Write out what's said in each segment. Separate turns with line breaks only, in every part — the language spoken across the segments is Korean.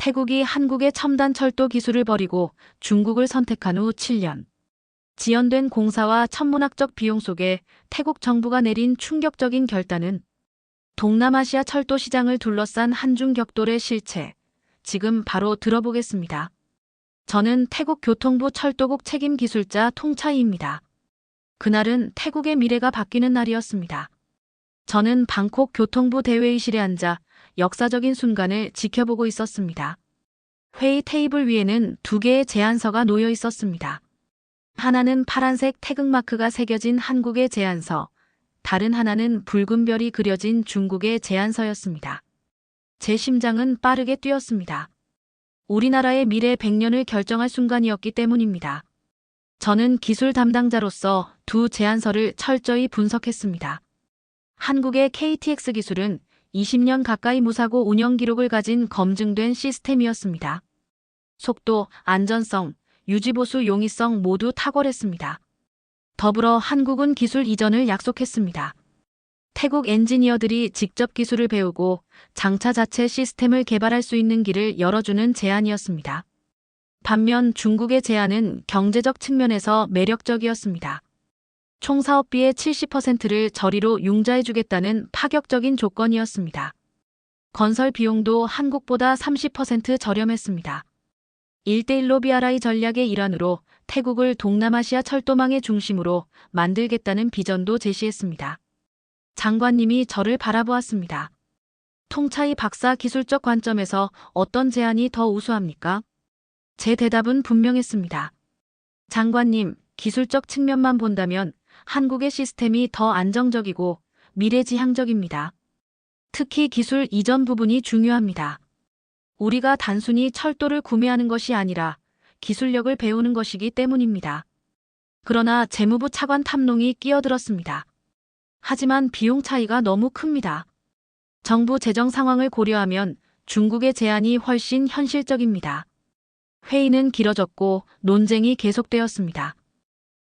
태국이 한국의 첨단 철도 기술을 버리고 중국을 선택한 후 7년. 지연된 공사와 천문학적 비용 속에 태국 정부가 내린 충격적인 결단은 동남아시아 철도 시장을 둘러싼 한중격돌의 실체. 지금 바로 들어보겠습니다. 저는 태국 교통부 철도국 책임 기술자 통차이입니다. 그날은 태국의 미래가 바뀌는 날이었습니다. 저는 방콕 교통부 대회의실에 앉아 역사적인 순간을 지켜보고 있었습니다. 회의 테이블 위에는 두 개의 제안서가 놓여 있었습니다. 하나는 파란색 태극마크가 새겨진 한국의 제안서, 다른 하나는 붉은 별이 그려진 중국의 제안서였습니다. 제 심장은 빠르게 뛰었습니다. 우리나라의 미래 100년을 결정할 순간이었기 때문입니다. 저는 기술 담당자로서 두 제안서를 철저히 분석했습니다. 한국의 KTX 기술은 20년 가까이 무사고 운영 기록을 가진 검증된 시스템이었습니다. 속도, 안전성, 유지보수 용이성 모두 탁월했습니다. 더불어 한국은 기술 이전을 약속했습니다. 태국 엔지니어들이 직접 기술을 배우고 장차 자체 시스템을 개발할 수 있는 길을 열어주는 제안이었습니다. 반면 중국의 제안은 경제적 측면에서 매력적이었습니다. 총 사업비의 70%를 저리로 융자해주겠다는 파격적인 조건이었습니다. 건설 비용도 한국보다 30% 저렴했습니다. 1:1 BRI 전략의 일환으로 태국을 동남아시아 철도망의 중심으로 만들겠다는 비전도 제시했습니다. 장관님이 저를 바라보았습니다. 통차이 박사 기술적 관점에서 어떤 제안이 더 우수합니까? 제 대답은 분명했습니다. 장관님, 기술적 측면만 본다면 한국의 시스템이 더 안정적이고 미래지향적입니다. 특히 기술 이전 부분이 중요합니다. 우리가 단순히 철도를 구매하는 것이 아니라 기술력을 배우는 것이기 때문입니다. 그러나 재무부 차관 탐농이 끼어들었습니다. 하지만 비용 차이가 너무 큽니다. 정부 재정 상황을 고려하면 중국의 제안이 훨씬 현실적입니다. 회의는 길어졌고 논쟁이 계속되었습니다.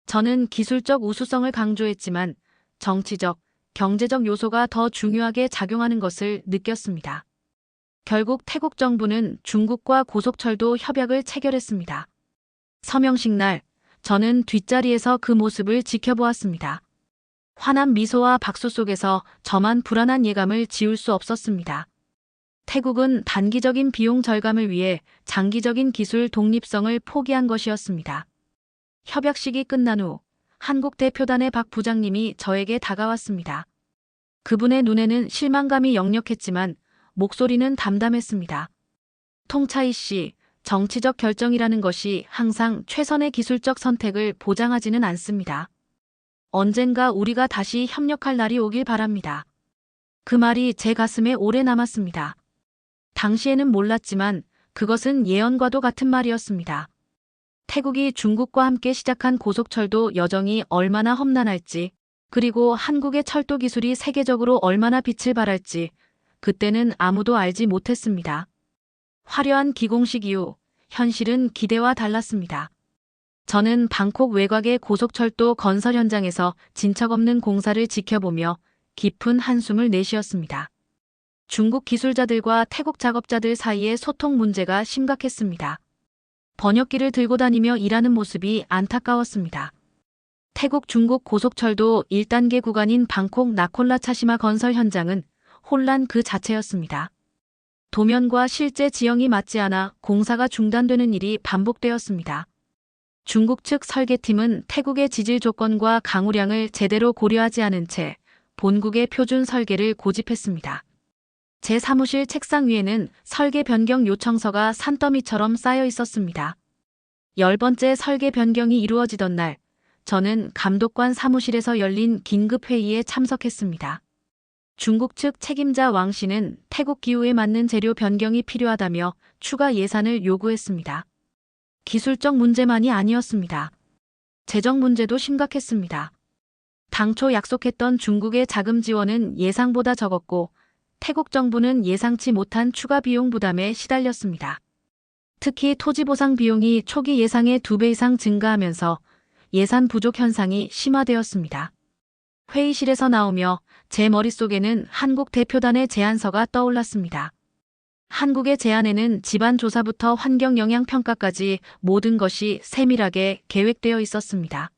저는 기술적 우수성을 강조했지만 정치적, 경제적 요소가 더 중요하게 작용하는 것을 느꼈습니다. 결국 태국 정부는 중국과 고속철도 협약을 체결했습니다. 서명식 날, 저는 뒷자리에서 그 모습을 지켜보았습니다. 환한 미소와 박수 속에서 저만 불안한 예감을 지울 수 없었습니다. 태국은 단기적인 비용 절감을 위해 장기적인 기술 독립성을 포기한 것이었습니다. 협약식이 끝난 후 한국 대표단의 박 부장님이 저에게 다가왔습니다. 그분의 눈에는 실망감이 역력했지만 목소리는 담담했습니다. 통차이 씨, 정치적 결정이라는 것이 항상 최선의 기술적 선택을 보장하지는 않습니다. 언젠가 우리가 다시 협력할 날이 오길 바랍니다. 그 말이 제 가슴에 오래 남았습니다. 당시에는 몰랐지만 그것은 예언과도 같은 말이었습니다. 태국이 중국과 함께 시작한 고속철도 여정이 얼마나 험난할지, 그리고 한국의 철도 기술이 세계적으로 얼마나 빛을 발할지 그때는 아무도 알지 못했습니다. 화려한 기공식 이후 현실은 기대와 달랐습니다. 저는 방콕 외곽의 고속철도 건설 현장에서 진척없는 공사를 지켜보며 깊은 한숨을 내쉬었습니다. 중국 기술자들과 태국 작업자들 사이의 소통 문제가 심각했습니다. 번역기를 들고 다니며 일하는 모습이 안타까웠습니다. 태국 중국 고속철도 1단계 구간인 방콕 나콜라 차시마 건설 현장은 혼란 그 자체였습니다. 도면과 실제 지형이 맞지 않아 공사가 중단되는 일이 반복되었습니다. 중국 측 설계팀은 태국의 지질 조건과 강우량을 제대로 고려하지 않은 채 본국의 표준 설계를 고집했습니다. 제 사무실 책상 위에는 설계 변경 요청서가 산더미처럼 쌓여 있었습니다. 10번째 설계 변경이 이루어지던 날, 저는 감독관 사무실에서 열린 긴급회의에 참석했습니다. 중국 측 책임자 왕 씨는 태국 기후에 맞는 재료 변경이 필요하다며 추가 예산을 요구했습니다. 기술적 문제만이 아니었습니다. 재정 문제도 심각했습니다. 당초 약속했던 중국의 자금 지원은 예상보다 적었고 태국 정부는 예상치 못한 추가 비용 부담에 시달렸습니다. 특히 토지 보상 비용이 초기 예상의 2배 이상 증가하면서 예산 부족 현상이 심화되었습니다. 회의실에서 나오며 제 머릿속에는 한국 대표단의 제안서가 떠올랐습니다. 한국의 제안에는 지반 조사부터 환경 영향 평가까지 모든 것이 세밀하게 계획되어 있었습니다.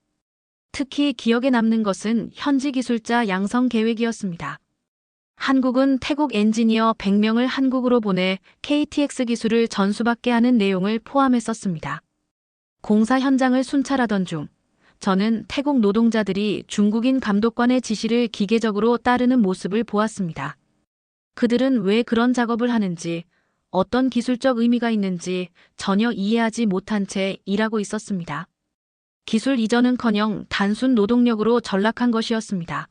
특히 기억에 남는 것은 현지 기술자 양성 계획이었습니다. 한국은 태국 엔지니어 100명을 한국으로 보내 KTX 기술을 전수받게 하는 내용을 포함했었습니다. 공사 현장을 순찰하던 중 저는 태국 노동자들이 중국인 감독관의 지시를 기계적으로 따르는 모습을 보았습니다. 그들은 왜 그런 작업을 하는지, 어떤 기술적 의미가 있는지 전혀 이해하지 못한 채 일하고 있었습니다. 기술 이전은커녕 단순 노동력으로 전락한 것이었습니다.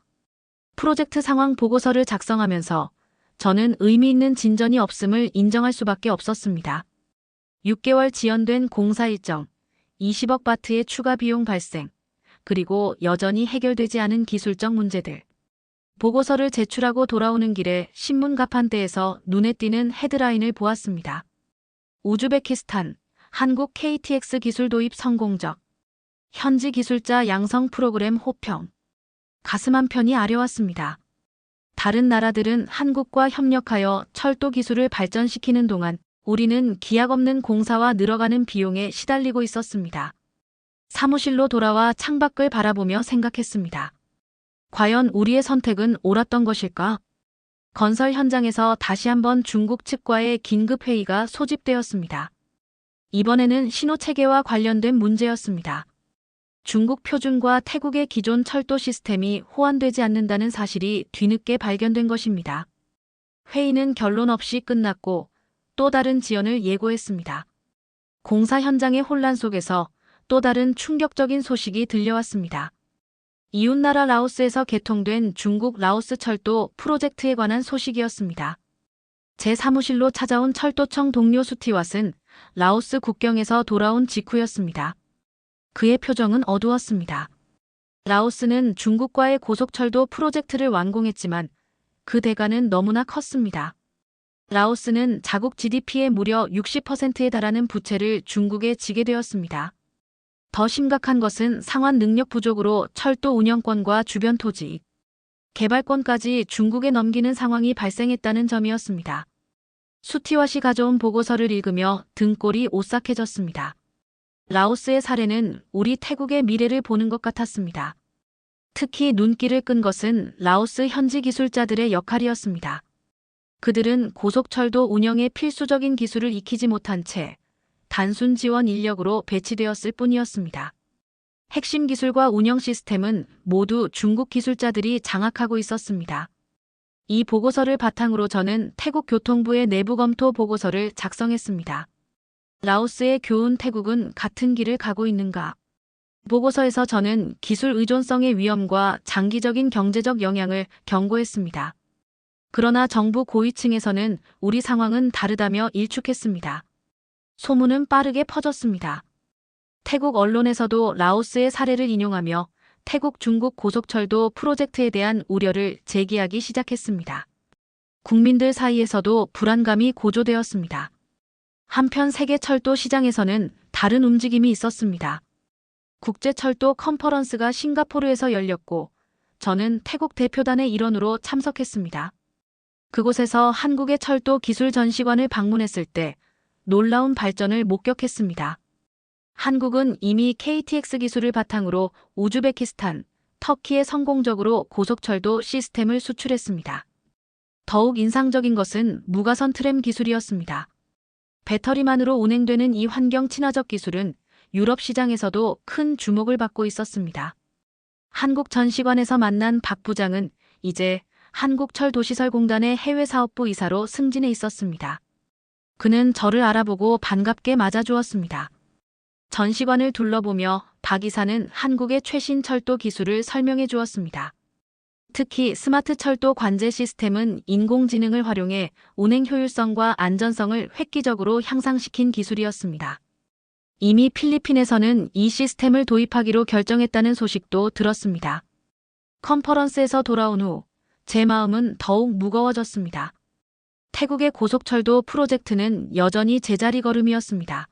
프로젝트 상황 보고서를 작성하면서 저는 의미 있는 진전이 없음을 인정할 수밖에 없었습니다. 6개월 지연된 공사 일정, 20억 바트의 추가 비용 발생, 그리고 여전히 해결되지 않은 기술적 문제들. 보고서를 제출하고 돌아오는 길에 신문 가판대에서 눈에 띄는 헤드라인을 보았습니다. 우즈베키스탄, 한국 KTX 기술 도입 성공적. 현지 기술자 양성 프로그램 호평. 가슴 한편이 아려왔습니다. 다른 나라들은 한국과 협력하여 철도 기술을 발전시키는 동안 우리는 기약 없는 공사와 늘어가는 비용에 시달리고 있었습니다. 사무실로 돌아와 창밖을 바라보며 생각했습니다. 과연 우리의 선택은 옳았던 것일까? 건설 현장에서 다시 한번 중국 측과의 긴급 회의가 소집되었습니다. 이번에는 신호체계와 관련된 문제였습니다. 중국 표준과 태국의 기존 철도 시스템이 호환되지 않는다는 사실이 뒤늦게 발견된 것입니다. 회의는 결론 없이 끝났고 또 다른 지연을 예고했습니다. 공사 현장의 혼란 속에서 또 다른 충격적인 소식이 들려왔습니다. 이웃나라 라오스에서 개통된 중국 라오스 철도 프로젝트에 관한 소식이었습니다. 제 사무실로 찾아온 철도청 동료 수티왓은 라오스 국경에서 돌아온 직후였습니다. 그의 표정은 어두웠습니다. 라오스는 중국과의 고속철도 프로젝트를 완공했지만 그 대가는 너무나 컸습니다. 라오스는 자국 GDP의 무려 60%에 달하는 부채를 중국에 지게 되었습니다. 더 심각한 것은 상환 능력 부족으로 철도 운영권과 주변 토지, 개발권까지 중국에 넘기는 상황이 발생했다는 점이었습니다. 수티왓이 가져온 보고서를 읽으며 등골이 오싹해졌습니다. 라오스의 사례는 우리 태국의 미래를 보는 것 같았습니다. 특히 눈길을 끈 것은 라오스 현지 기술자들의 역할이었습니다. 그들은 고속철도 운영의 필수적인 기술을 익히지 못한 채 단순 지원 인력으로 배치되었을 뿐이었습니다. 핵심 기술과 운영 시스템은 모두 중국 기술자들이 장악하고 있었습니다. 이 보고서를 바탕으로 저는 태국 교통부의 내부 검토 보고서를 작성했습니다. 라오스의 교훈 태국은 같은 길을 가고 있는가? 보고서에서 저는 기술 의존성의 위험과 장기적인 경제적 영향을 경고했습니다. 그러나 정부 고위층에서는 우리 상황은 다르다며 일축했습니다. 소문은 빠르게 퍼졌습니다. 태국 언론에서도 라오스의 사례를 인용하며 태국 중국 고속철도 프로젝트에 대한 우려를 제기하기 시작했습니다. 국민들 사이에서도 불안감이 고조되었습니다. 한편 세계 철도 시장에서는 다른 움직임이 있었습니다. 국제철도 컨퍼런스가 싱가포르에서 열렸고 저는 태국 대표단의 일원으로 참석했습니다. 그곳에서 한국의 철도 기술 전시관을 방문했을 때 놀라운 발전을 목격했습니다. 한국은 이미 KTX 기술을 바탕으로 우즈베키스탄, 터키에 성공적으로 고속철도 시스템을 수출했습니다. 더욱 인상적인 것은 무가선 트램 기술이었습니다. 배터리만으로 운행되는 이 환경 친화적 기술은 유럽 시장에서도 큰 주목을 받고 있었습니다. 한국 전시관에서 만난 박 부장은 이제 한국철도시설공단의 해외사업부 이사로 승진해 있었습니다. 그는 저를 알아보고 반갑게 맞아주었습니다. 전시관을 둘러보며 박 이사는 한국의 최신 철도 기술을 설명해 주었습니다. 특히 스마트 철도 관제 시스템은 인공지능을 활용해 운행 효율성과 안전성을 획기적으로 향상시킨 기술이었습니다. 이미 필리핀에서는 이 시스템을 도입하기로 결정했다는 소식도 들었습니다. 컨퍼런스에서 돌아온 후 제 마음은 더욱 무거워졌습니다. 태국의 고속철도 프로젝트는 여전히 제자리 걸음이었습니다.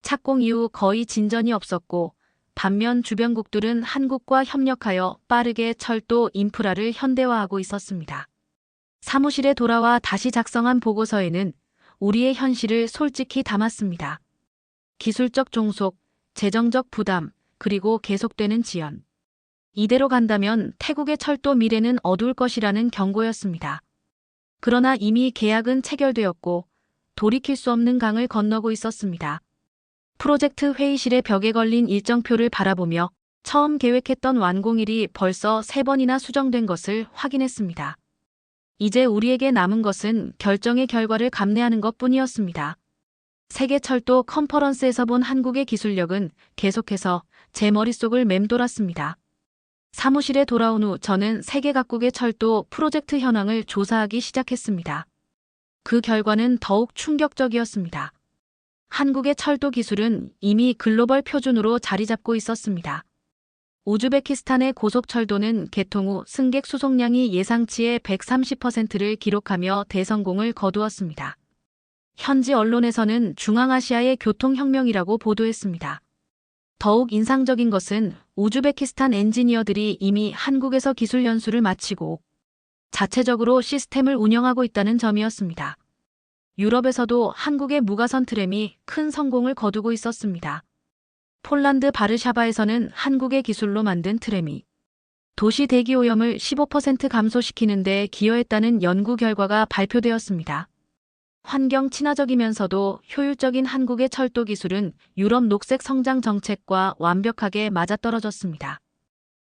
착공 이후 거의 진전이 없었고 반면 주변국들은 한국과 협력하여 빠르게 철도 인프라를 현대화하고 있었습니다. 사무실에 돌아와 다시 작성한 보고서에는 우리의 현실을 솔직히 담았습니다. 기술적 종속, 재정적 부담, 그리고 계속되는 지연. 이대로 간다면 태국의 철도 미래는 어두울 것이라는 경고였습니다. 그러나 이미 계약은 체결되었고 돌이킬 수 없는 강을 건너고 있었습니다. 프로젝트 회의실의 벽에 걸린 일정표를 바라보며 처음 계획했던 완공일이 벌써 3번이나 수정된 것을 확인했습니다. 이제 우리에게 남은 것은 결정의 결과를 감내하는 것뿐이었습니다. 세계철도 컨퍼런스에서 본 한국의 기술력은 계속해서 제 머릿속을 맴돌았습니다. 사무실에 돌아온 후 저는 세계 각국의 철도 프로젝트 현황을 조사하기 시작했습니다. 그 결과는 더욱 충격적이었습니다. 한국의 철도 기술은 이미 글로벌 표준으로 자리 잡고 있었습니다. 우즈베키스탄의 고속철도는 개통 후 승객 수송량이 예상치의 130%를 기록하며 대성공을 거두었습니다. 현지 언론에서는 중앙아시아의 교통혁명이라고 보도했습니다. 더욱 인상적인 것은 우즈베키스탄 엔지니어들이 이미 한국에서 기술 연수를 마치고 자체적으로 시스템을 운영하고 있다는 점이었습니다. 유럽에서도 한국의 무가선 트램이 큰 성공을 거두고 있었습니다. 폴란드 바르샤바에서는 한국의 기술로 만든 트램이 도시 대기 오염을 15% 감소시키는 데 기여했다는 연구 결과가 발표되었습니다. 환경 친화적이면서도 효율적인 한국의 철도 기술은 유럽 녹색 성장 정책과 완벽하게 맞아떨어졌습니다.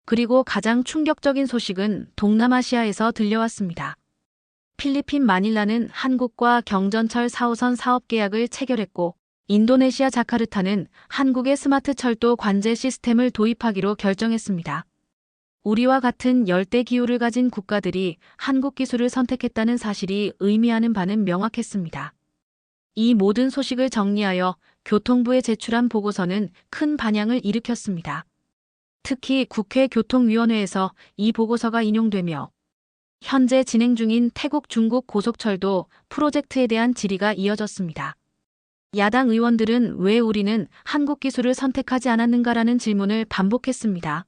그리고 가장 충격적인 소식은 동남아시아에서 들려왔습니다. 필리핀 마닐라는 한국과 경전철 4호선 사업 계약을 체결했고 인도네시아 자카르타는 한국의 스마트 철도 관제 시스템을 도입하기로 결정했습니다. 우리와 같은 열대 기후를 가진 국가들이 한국 기술을 선택했다는 사실이 의미하는 바는 명확했습니다. 이 모든 소식을 정리하여 교통부에 제출한 보고서는 큰 반향을 일으켰습니다. 특히 국회 교통위원회에서 이 보고서가 인용되며 현재 진행 중인 태국 중국 고속철도 프로젝트에 대한 질의가 이어졌습니다. 야당 의원들은 왜 우리는 한국 기술을 선택하지 않았는가라는 질문을 반복했습니다.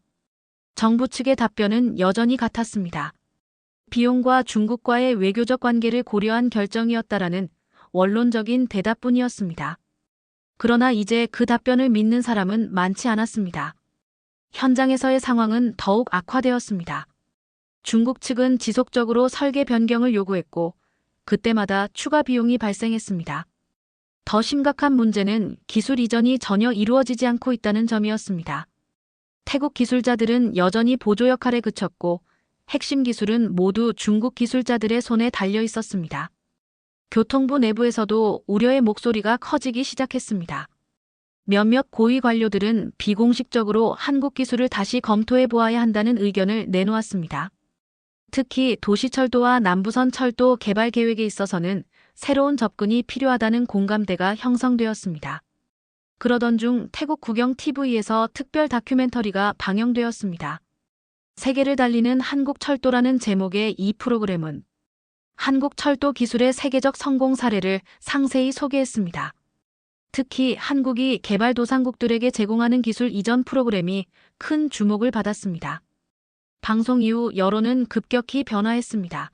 정부 측의 답변은 여전히 같았습니다. 비용과 중국과의 외교적 관계를 고려한 결정이었다라는 원론적인 대답뿐이었습니다. 그러나 이제 그 답변을 믿는 사람은 많지 않았습니다. 현장에서의 상황은 더욱 악화되었습니다. 중국 측은 지속적으로 설계 변경을 요구했고 그때마다 추가 비용이 발생했습니다. 더 심각한 문제는 기술 이전이 전혀 이루어지지 않고 있다는 점이었습니다. 태국 기술자들은 여전히 보조 역할에 그쳤고 핵심 기술은 모두 중국 기술자들의 손에 달려 있었습니다. 교통부 내부에서도 우려의 목소리가 커지기 시작했습니다. 몇몇 고위 관료들은 비공식적으로 한국 기술을 다시 검토해 보아야 한다는 의견을 내놓았습니다. 특히 도시철도와 남부선 철도 개발 계획에 있어서는 새로운 접근이 필요하다는 공감대가 형성되었습니다. 그러던 중 태국 국영 TV에서 특별 다큐멘터리가 방영되었습니다. 세계를 달리는 한국 철도라는 제목의 이 프로그램은 한국 철도 기술의 세계적 성공 사례를 상세히 소개했습니다. 특히 한국이 개발도상국들에게 제공하는 기술 이전 프로그램이 큰 주목을 받았습니다. 방송 이후 여론은 급격히 변화했습니다.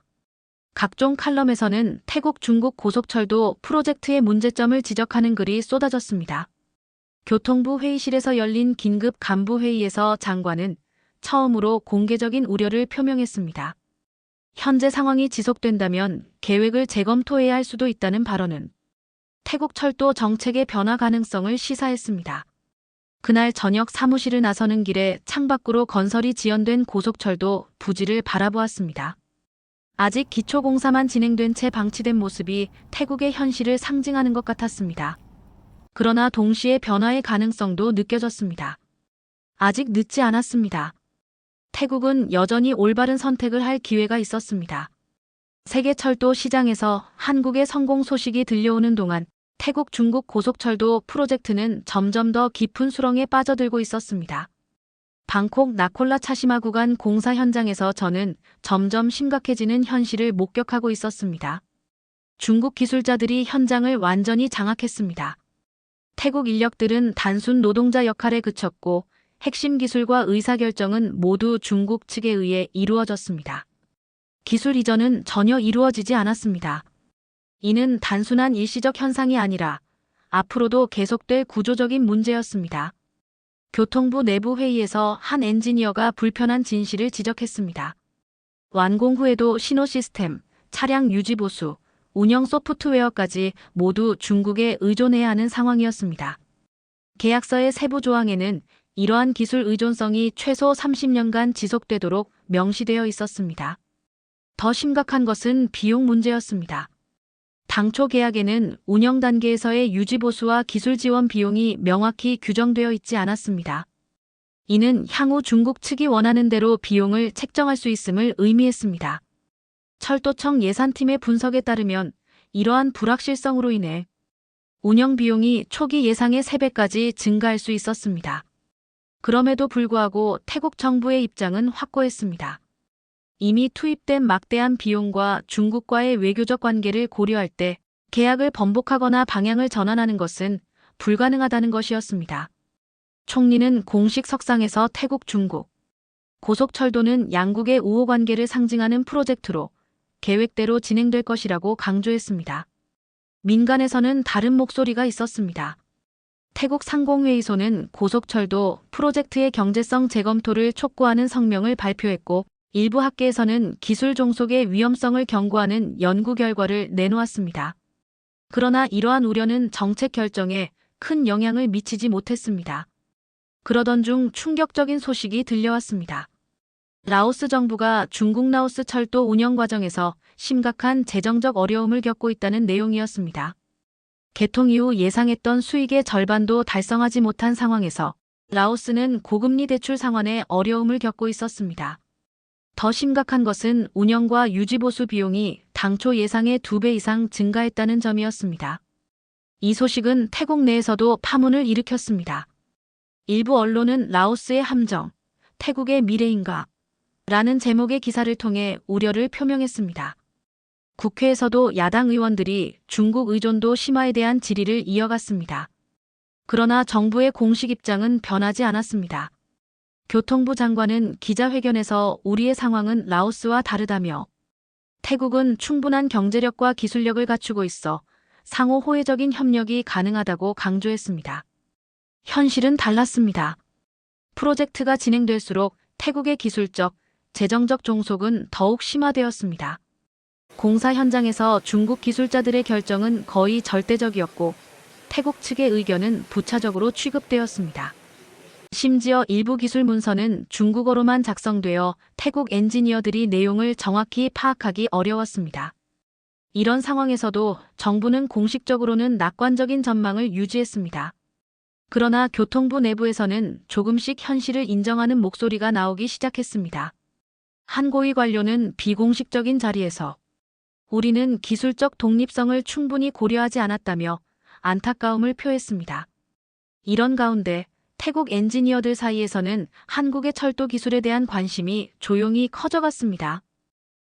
각종 칼럼에서는 태국 중국 고속철도 프로젝트의 문제점을 지적하는 글이 쏟아졌습니다. 교통부 회의실에서 열린 긴급 간부회의에서 장관은 처음으로 공개적인 우려를 표명했습니다. 현재 상황이 지속된다면 계획을 재검토해야 할 수도 있다는 발언은 태국 철도 정책의 변화 가능성을 시사했습니다. 그날 저녁 사무실을 나서는 길에 창밖으로 건설이 지연된 고속철도 부지를 바라보았습니다. 아직 기초공사만 진행된 채 방치된 모습이 태국의 현실을 상징하는 것 같았습니다. 그러나 동시에 변화의 가능성도 느껴졌습니다. 아직 늦지 않았습니다. 태국은 여전히 올바른 선택을 할 기회가 있었습니다. 세계 철도 시장에서 한국의 성공 소식이 들려오는 동안 태국 중국 고속철도 프로젝트는 점점 더 깊은 수렁에 빠져들고 있었습니다. 방콕 나콜라 차시마 구간 공사 현장에서 저는 점점 심각해지는 현실을 목격하고 있었습니다. 중국 기술자들이 현장을 완전히 장악했습니다. 태국 인력들은 단순 노동자 역할에 그쳤고 핵심 기술과 의사결정은 모두 중국 측에 의해 이루어졌습니다. 기술 이전은 전혀 이루어지지 않았습니다. 이는 단순한 일시적 현상이 아니라 앞으로도 계속될 구조적인 문제였습니다. 교통부 내부 회의에서 한 엔지니어가 불편한 진실을 지적했습니다. 완공 후에도 신호 시스템, 차량 유지 보수, 운영 소프트웨어까지 모두 중국에 의존해야 하는 상황이었습니다. 계약서의 세부 조항에는 이러한 기술 의존성이 최소 30년간 지속되도록 명시되어 있었습니다. 더 심각한 것은 비용 문제였습니다. 당초 계약에는 운영 단계에서의 유지 보수와 기술 지원 비용이 명확히 규정되어 있지 않았습니다. 이는 향후 중국 측이 원하는 대로 비용을 책정할 수 있음을 의미했습니다. 철도청 예산팀의 분석에 따르면 이러한 불확실성으로 인해 운영 비용이 초기 예상의 3배까지 증가할 수 있었습니다. 그럼에도 불구하고 태국 정부의 입장은 확고했습니다. 이미 투입된 막대한 비용과 중국과의 외교적 관계를 고려할 때 계약을 번복하거나 방향을 전환하는 것은 불가능하다는 것이었습니다. 총리는 공식 석상에서 태국, 중국, 고속철도는 양국의 우호 관계를 상징하는 프로젝트로 계획대로 진행될 것이라고 강조했습니다. 민간에서는 다른 목소리가 있었습니다. 태국 상공회의소는 고속철도 프로젝트의 경제성 재검토를 촉구하는 성명을 발표했고, 일부 학계에서는 기술 종속의 위험성을 경고하는 연구 결과를 내놓았습니다. 그러나 이러한 우려는 정책 결정에 큰 영향을 미치지 못했습니다. 그러던 중 충격적인 소식이 들려왔습니다. 라오스 정부가 중국 라오스 철도 운영 과정에서 심각한 재정적 어려움을 겪고 있다는 내용이었습니다. 개통 이후 예상했던 수익의 절반도 달성하지 못한 상황에서 라오스는 고금리 대출 상환에 어려움을 겪고 있었습니다. 더 심각한 것은 운영과 유지보수 비용이 당초 예상의 2배 이상 증가했다는 점이었습니다. 이 소식은 태국 내에서도 파문을 일으켰습니다. 일부 언론은 라오스의 함정, 태국의 미래인가? 라는 제목의 기사를 통해 우려를 표명했습니다. 국회에서도 야당 의원들이 중국 의존도 심화에 대한 질의를 이어갔습니다. 그러나 정부의 공식 입장은 변하지 않았습니다. 교통부 장관은 기자회견에서 우리의 상황은 라오스와 다르다며 태국은 충분한 경제력과 기술력을 갖추고 있어 상호 호혜적인 협력이 가능하다고 강조했습니다. 현실은 달랐습니다. 프로젝트가 진행될수록 태국의 기술적, 재정적 종속은 더욱 심화되었습니다. 공사 현장에서 중국 기술자들의 결정은 거의 절대적이었고 태국 측의 의견은 부차적으로 취급되었습니다. 심지어 일부 기술 문서는 중국어로만 작성되어 태국 엔지니어들이 내용을 정확히 파악하기 어려웠습니다. 이런 상황에서도 정부는 공식적으로는 낙관적인 전망을 유지했습니다. 그러나 교통부 내부에서는 조금씩 현실을 인정하는 목소리가 나오기 시작했습니다. 한 고위 관료는 비공식적인 자리에서 우리는 기술적 독립성을 충분히 고려하지 않았다며 안타까움을 표했습니다. 이런 가운데 태국 엔지니어들 사이에서는 한국의 철도 기술에 대한 관심이 조용히 커져갔습니다.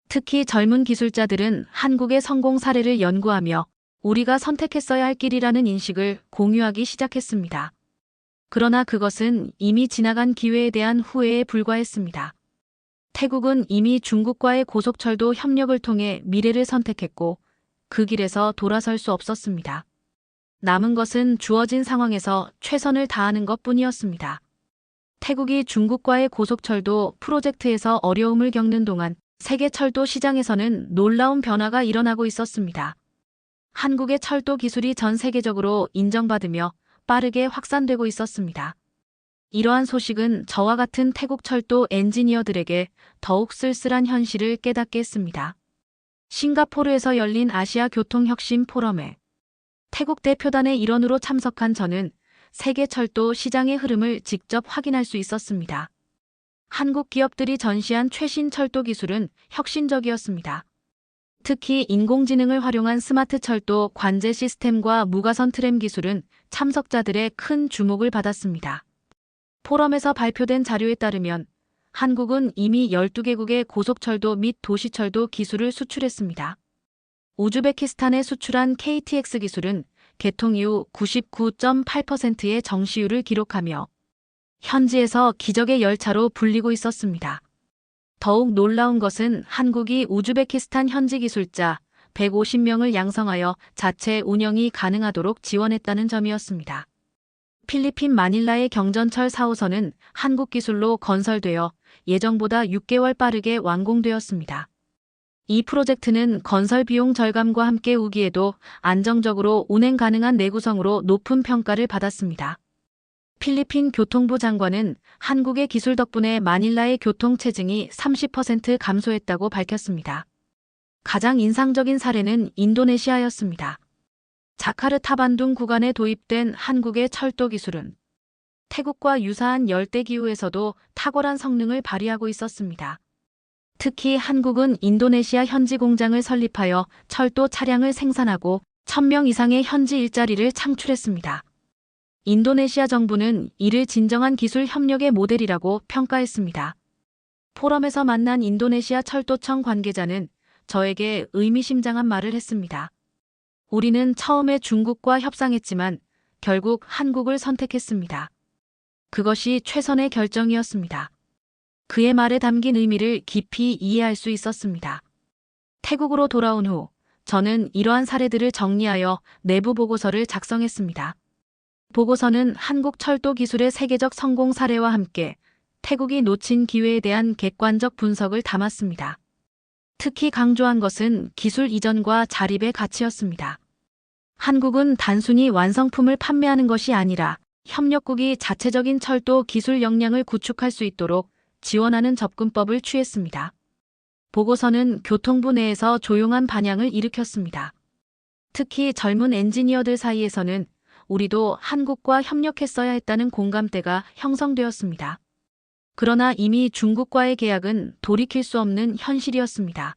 특히 젊은 기술자들은 한국의 성공 사례를 연구하며 우리가 선택했어야 할 길이라는 인식을 공유하기 시작했습니다. 그러나 그것은 이미 지나간 기회에 대한 후회에 불과했습니다. 태국은 이미 중국과의 고속철도 협력을 통해 미래를 선택했고 그 길에서 돌아설 수 없었습니다. 남은 것은 주어진 상황에서 최선을 다하는 것뿐이었습니다. 태국이 중국과의 고속철도 프로젝트에서 어려움을 겪는 동안 세계 철도 시장에서는 놀라운 변화가 일어나고 있었습니다. 한국의 철도 기술이 전 세계적으로 인정받으며 빠르게 확산되고 있었습니다. 이러한 소식은 저와 같은 태국 철도 엔지니어들에게 더욱 쓸쓸한 현실을 깨닫게 했습니다. 싱가포르에서 열린 아시아 교통혁신 포럼에 태국 대표단의 일원으로 참석한 저는 세계 철도 시장의 흐름을 직접 확인할 수 있었습니다. 한국 기업들이 전시한 최신 철도 기술은 혁신적이었습니다. 특히 인공지능을 활용한 스마트 철도 관제 시스템과 무가선 트램 기술은 참석자들의 큰 주목을 받았습니다. 포럼에서 발표된 자료에 따르면 한국은 이미 12개국의 고속철도 및 도시철도 기술을 수출했습니다. 우즈베키스탄에 수출한 KTX 기술은 개통 이후 99.8%의 정시율을 기록하며 현지에서 기적의 열차로 불리고 있었습니다. 더욱 놀라운 것은 한국이 우즈베키스탄 현지 기술자 150명을 양성하여 자체 운영이 가능하도록 지원했다는 점이었습니다. 필리핀 마닐라의 경전철 4호선은 한국 기술로 건설되어 예정보다 6개월 빠르게 완공되었습니다. 이 프로젝트는 건설 비용 절감과 함께 우기에도 안정적으로 운행 가능한 내구성으로 높은 평가를 받았습니다. 필리핀 교통부 장관은 한국의 기술 덕분에 마닐라의 교통 체증이 30% 감소했다고 밝혔습니다. 가장 인상적인 사례는 인도네시아였습니다. 자카르타 반둥 구간에 도입된 한국의 철도 기술은 태국과 유사한 열대기후에서도 탁월한 성능을 발휘하고 있었습니다. 특히 한국은 인도네시아 현지 공장을 설립하여 철도 차량을 생산하고 1000명 이상의 현지 일자리를 창출했습니다. 인도네시아 정부는 이를 진정한 기술 협력의 모델이라고 평가했습니다. 포럼에서 만난 인도네시아 철도청 관계자는 저에게 의미심장한 말을 했습니다. 우리는 처음에 중국과 협상했지만 결국 한국을 선택했습니다. 그것이 최선의 결정이었습니다. 그의 말에 담긴 의미를 깊이 이해할 수 있었습니다. 태국으로 돌아온 후 저는 이러한 사례들을 정리하여 내부 보고서를 작성했습니다. 보고서는 한국 철도 기술의 세계적 성공 사례와 함께 태국이 놓친 기회에 대한 객관적 분석을 담았습니다. 특히 강조한 것은 기술 이전과 자립의 가치였습니다. 한국은 단순히 완성품을 판매하는 것이 아니라 협력국이 자체적인 철도 기술 역량을 구축할 수 있도록 지원하는 접근법을 취했습니다. 보고서는 교통부 내에서 조용한 반향을 일으켰습니다. 특히 젊은 엔지니어들 사이에서는 우리도 한국과 협력했어야 했다는 공감대가 형성되었습니다. 그러나 이미 중국과의 계약은 돌이킬 수 없는 현실이었습니다.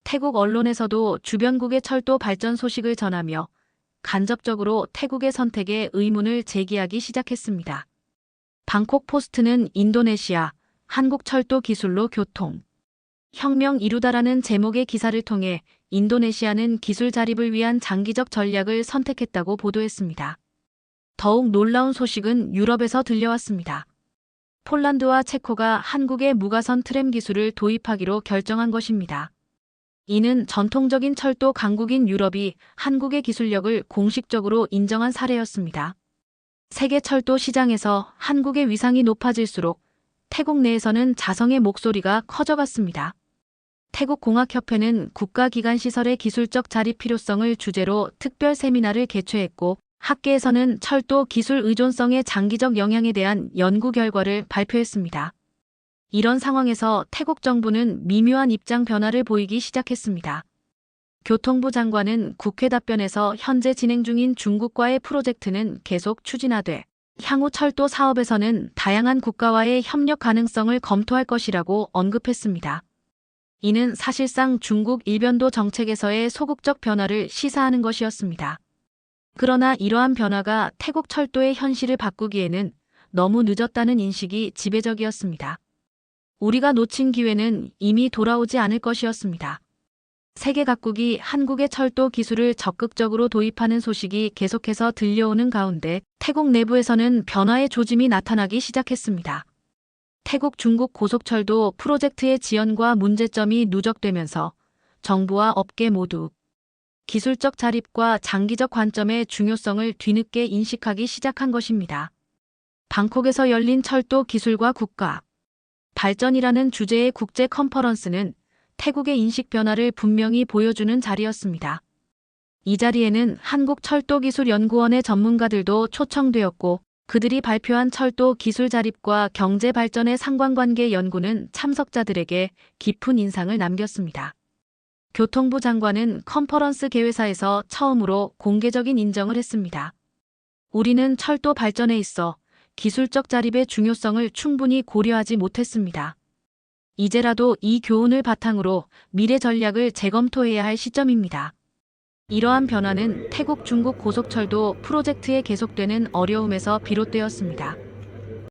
태국 언론에서도 주변국의 철도 발전 소식을 전하며 간접적으로 태국의 선택에 의문을 제기하기 시작했습니다. 방콕 포스트는 인도네시아, 한국 철도 기술로 교통 혁명 이루다라는 제목의 기사를 통해 인도네시아는 기술 자립을 위한 장기적 전략을 선택했다고 보도했습니다. 더욱 놀라운 소식은 유럽에서 들려왔습니다. 폴란드와 체코가 한국의 무가선 트램 기술을 도입하기로 결정한 것입니다. 이는 전통적인 철도 강국인 유럽이 한국의 기술력을 공식적으로 인정한 사례였습니다. 세계 철도 시장에서 한국의 위상이 높아질수록 태국 내에서는 자성의 목소리가 커져갔습니다. 태국공학협회는 국가기관시설의 기술적 자립 필요성을 주제로 특별 세미나를 개최했고 학계에서는 철도 기술 의존성의 장기적 영향에 대한 연구 결과를 발표했습니다. 이런 상황에서 태국 정부는 미묘한 입장 변화를 보이기 시작했습니다. 교통부 장관은 국회 답변에서 현재 진행 중인 중국과의 프로젝트는 계속 추진하되 향후 철도 사업에서는 다양한 국가와의 협력 가능성을 검토할 것이라고 언급했습니다. 이는 사실상 중국 일변도 정책에서의 소극적 변화를 시사하는 것이었습니다. 그러나 이러한 변화가 태국 철도의 현실을 바꾸기에는 너무 늦었다는 인식이 지배적이었습니다. 우리가 놓친 기회는 이미 돌아오지 않을 것이었습니다. 세계 각국이 한국의 철도 기술을 적극적으로 도입하는 소식이 계속해서 들려오는 가운데 태국 내부에서는 변화의 조짐이 나타나기 시작했습니다. 태국 중국 고속철도 프로젝트의 지연과 문제점이 누적되면서 정부와 업계 모두 기술적 자립과 장기적 관점의 중요성을 뒤늦게 인식하기 시작한 것입니다. 방콕에서 열린 철도 기술과 국가 발전이라는 주제의 국제 컨퍼런스는 태국의 인식 변화를 분명히 보여주는 자리였습니다. 이 자리에는 한국철도기술연구원의 전문가들도 초청되었고 그들이 발표한 철도 기술 자립과 경제 발전의 상관관계 연구는 참석자들에게 깊은 인상을 남겼습니다. 교통부 장관은 컨퍼런스 개회사에서 처음으로 공개적인 인정을 했습니다. 우리는 철도 발전에 있어 기술적 자립의 중요성을 충분히 고려하지 못했습니다. 이제라도 이 교훈을 바탕으로 미래 전략을 재검토해야 할 시점입니다. 이러한 변화는 태국 중국 고속철도 프로젝트에 계속되는 어려움에서 비롯되었습니다.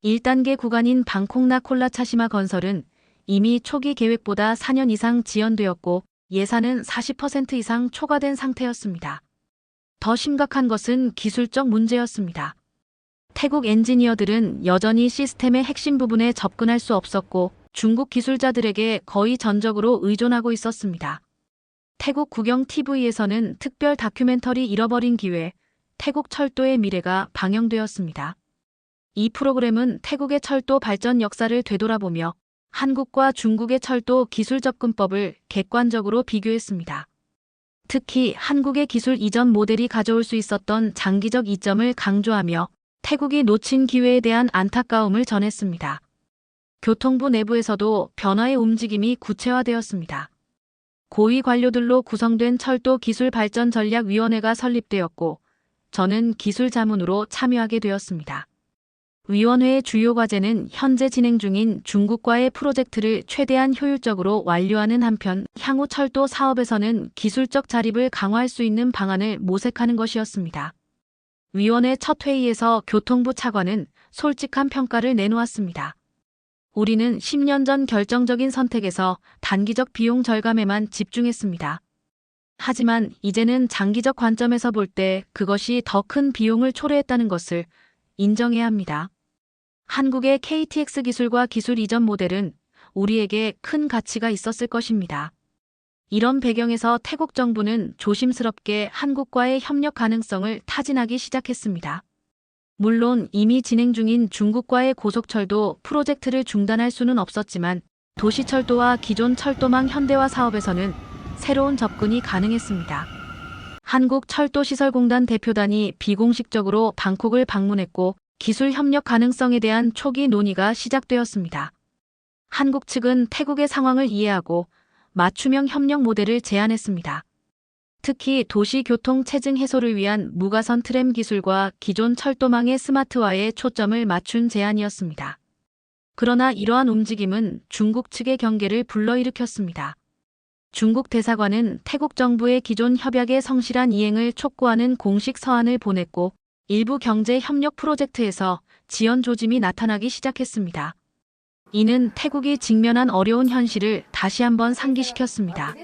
1단계 구간인 방콕나 콜라차시마 건설은 이미 초기 계획보다 4년 이상 지연되었고 예산은 40% 이상 초과된 상태였습니다. 더 심각한 것은 기술적 문제였습니다. 태국 엔지니어들은 여전히 시스템의 핵심 부분에 접근할 수 없었고 중국 기술자들에게 거의 전적으로 의존하고 있었습니다. 태국 국영 TV에서는 특별 다큐멘터리 잃어버린 기회, 태국 철도의 미래가 방영되었습니다. 이 프로그램은 태국의 철도 발전 역사를 되돌아보며 한국과 중국의 철도 기술 접근법을 객관적으로 비교했습니다. 특히 한국의 기술 이전 모델이 가져올 수 있었던 장기적 이점을 강조하며 태국이 놓친 기회에 대한 안타까움을 전했습니다. 교통부 내부에서도 변화의 움직임이 구체화되었습니다. 고위 관료들로 구성된 철도 기술발전전략위원회가 설립되었고 저는 기술 자문으로 참여하게 되었습니다. 위원회의 주요 과제는 현재 진행 중인 중국과의 프로젝트를 최대한 효율적으로 완료하는 한편 향후 철도 사업에서는 기술적 자립을 강화할 수 있는 방안을 모색하는 것이었습니다. 위원회 첫 회의에서 교통부 차관은 솔직한 평가를 내놓았습니다. 우리는 10년 전 결정적인 선택에서 단기적 비용 절감에만 집중했습니다. 하지만 이제는 장기적 관점에서 볼 때 그것이 더 큰 비용을 초래했다는 것을 인정해야 합니다. 한국의 KTX 기술과 기술 이전 모델은 우리에게 큰 가치가 있었을 것입니다. 이런 배경에서 태국 정부는 조심스럽게 한국과의 협력 가능성을 타진하기 시작했습니다. 물론 이미 진행 중인 중국과의 고속철도 프로젝트를 중단할 수는 없었지만 도시철도와 기존 철도망 현대화 사업에서는 새로운 접근이 가능했습니다. 한국철도시설공단 대표단이 비공식적으로 방콕을 방문했고 기술 협력 가능성에 대한 초기 논의가 시작되었습니다. 한국 측은 태국의 상황을 이해하고 맞춤형 협력 모델을 제안했습니다. 특히 도시교통 체증 해소를 위한 무가선 트램 기술과 기존 철도망의 스마트화에 초점을 맞춘 제안이었습니다. 그러나 이러한 움직임은 중국 측의 경계를 불러일으켰습니다. 중국 대사관은 태국 정부의 기존 협약의 성실한 이행을 촉구하는 공식 서한을 보냈고 일부 경제 협력 프로젝트에서 지연 조짐이 나타나기 시작했습니다. 이는 태국이 직면한 어려운 현실을 다시 한번 상기시켰습니다.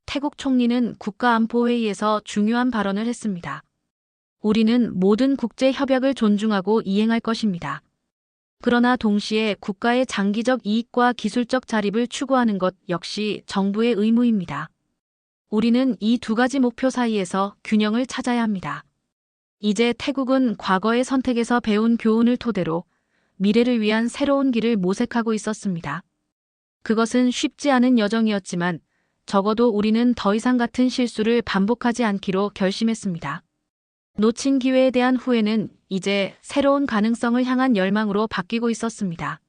태국 총리는 국가안보회의에서 중요한 발언을 했습니다. 우리는 모든 국제 협약을 존중하고 이행할 것입니다. 그러나 동시에 국가의 장기적 이익과 기술적 자립을 추구하는 것 역시 정부의 의무입니다. 우리는 이 두 가지 목표 사이에서 균형을 찾아야 합니다. 이제 태국은 과거의 선택에서 배운 교훈을 토대로 미래를 위한 새로운 길을 모색하고 있었습니다. 그것은 쉽지 않은 여정이었지만 적어도 우리는 더 이상 같은 실수를 반복하지 않기로 결심했습니다. 놓친 기회에 대한 후회는 이제 새로운 가능성을 향한 열망으로 바뀌고 있었습니다.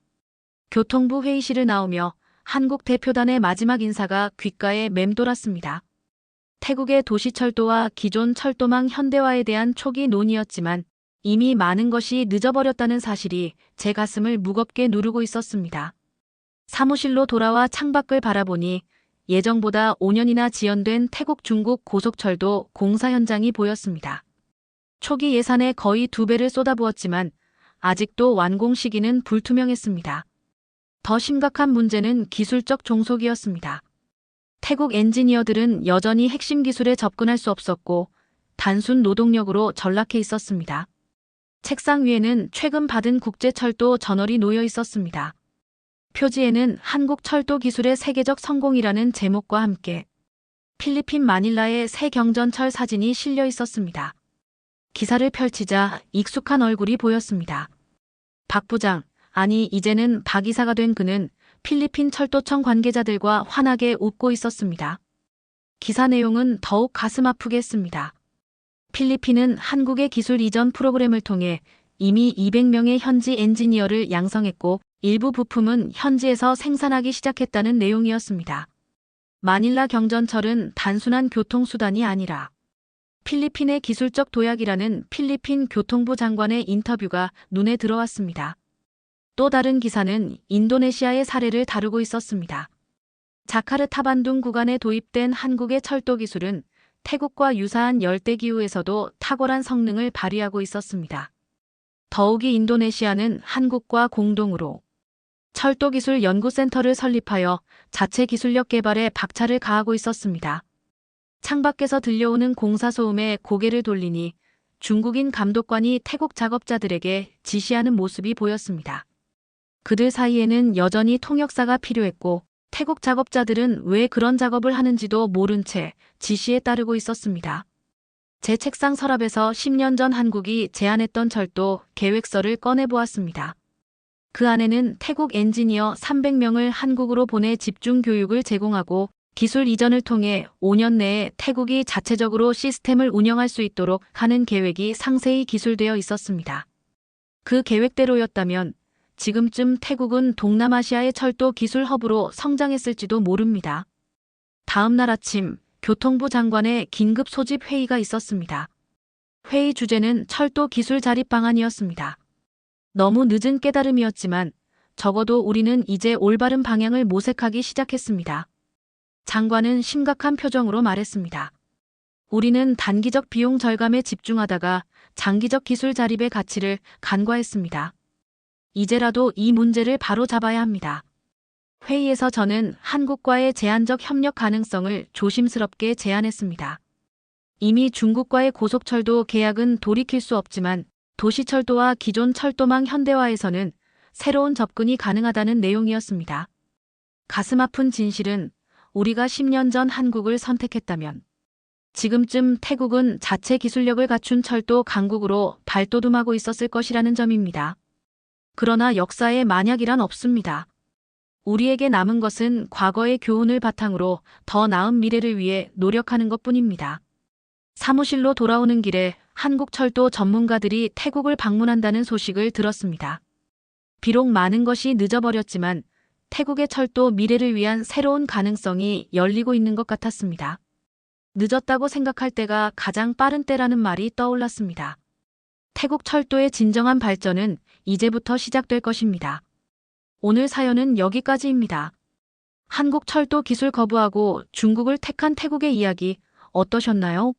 교통부 회의실을 나오며 한국 대표단의 마지막 인사가 귓가에 맴돌았습니다. 태국의 도시철도와 기존 철도망 현대화에 대한 초기 논의였지만 이미 많은 것이 늦어버렸다는 사실이 제 가슴을 무겁게 누르고 있었습니다. 사무실로 돌아와 창밖을 바라보니 예정보다 5년이나 지연된 태국 중국 고속철도 공사 현장이 보였습니다. 초기 예산에 거의 2배를 쏟아부었지만 아직도 완공 시기는 불투명했습니다. 더 심각한 문제는 기술적 종속이었습니다. 태국 엔지니어들은 여전히 핵심 기술에 접근할 수 없었고 단순 노동력으로 전락해 있었습니다. 책상 위에는 최근 받은 국제철도 저널이 놓여 있었습니다. 표지에는 한국 철도 기술의 세계적 성공이라는 제목과 함께 필리핀 마닐라의 새 경전철 사진이 실려 있었습니다. 기사를 펼치자 익숙한 얼굴이 보였습니다. 박 부장, 아니 이제는 박 이사가 된 그는 필리핀 철도청 관계자들과 환하게 웃고 있었습니다. 기사 내용은 더욱 가슴 아프게 했습니다. 필리핀은 한국의 기술 이전 프로그램을 통해 이미 200명의 현지 엔지니어를 양성했고 일부 부품은 현지에서 생산하기 시작했다는 내용이었습니다. 마닐라 경전철은 단순한 교통수단이 아니라 필리핀의 기술적 도약이라는 필리핀 교통부 장관의 인터뷰가 눈에 들어왔습니다. 또 다른 기사는 인도네시아의 사례를 다루고 있었습니다. 자카르타 반둥 구간에 도입된 한국의 철도 기술은 태국과 유사한 열대기후에서도 탁월한 성능을 발휘하고 있었습니다. 더욱이 인도네시아는 한국과 공동으로 철도기술 연구센터를 설립하여 자체 기술력 개발에 박차를 가하고 있었습니다. 창밖에서 들려오는 공사 소음에 고개를 돌리니 중국인 감독관이 태국 작업자들에게 지시하는 모습이 보였습니다. 그들 사이에는 여전히 통역사가 필요했고 태국 작업자들은 왜 그런 작업을 하는지도 모른 채 지시에 따르고 있었습니다. 제 책상 서랍에서 10년 전 한국이 제안했던 철도 계획서를 꺼내보았습니다. 그 안에는 태국 엔지니어 300명을 한국으로 보내 집중 교육을 제공하고 기술 이전을 통해 5년 내에 태국이 자체적으로 시스템을 운영할 수 있도록 하는 계획이 상세히 기술되어 있었습니다. 그 계획대로였다면 지금쯤 태국은 동남아시아의 철도 기술 허브로 성장했을지도 모릅니다. 다음 날 아침 교통부 장관의 긴급 소집 회의가 있었습니다. 회의 주제는 철도 기술 자립 방안이었습니다. 너무 늦은 깨달음이었지만 적어도 우리는 이제 올바른 방향을 모색하기 시작했습니다. 장관은 심각한 표정으로 말했습니다. 우리는 단기적 비용 절감에 집중하다가 장기적 기술 자립의 가치를 간과했습니다. 이제라도 이 문제를 바로 잡아야 합니다. 회의에서 저는 한국과의 제한적 협력 가능성을 조심스럽게 제안했습니다. 이미 중국과의 고속철도 계약은 돌이킬 수 없지만 도시철도와 기존 철도망 현대화에서는 새로운 접근이 가능하다는 내용이었습니다. 가슴 아픈 진실은 우리가 10년 전 한국을 선택했다면 지금쯤 태국은 자체 기술력을 갖춘 철도 강국으로 발돋움하고 있었을 것이라는 점입니다. 그러나 역사에 만약이란 없습니다. 우리에게 남은 것은 과거의 교훈을 바탕으로 더 나은 미래를 위해 노력하는 것뿐입니다. 사무실로 돌아오는 길에 한국 철도 전문가들이 태국을 방문한다는 소식을 들었습니다. 비록 많은 것이 늦어버렸지만 태국의 철도 미래를 위한 새로운 가능성이 열리고 있는 것 같았습니다. 늦었다고 생각할 때가 가장 빠른 때라는 말이 떠올랐습니다. 태국 철도의 진정한 발전은 이제부터 시작될 것입니다. 오늘 사연은 여기까지입니다. 한국 철도 기술 거부하고 중국을 택한 태국의 이야기 어떠셨나요?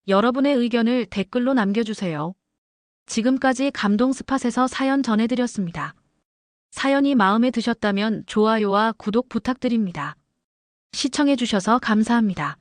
여러분의 의견을 댓글로 남겨주세요. 지금까지 감동 스팟에서 사연 전해드렸습니다. 사연이 마음에 드셨다면 좋아요와 구독 부탁드립니다. 시청해주셔서 감사합니다.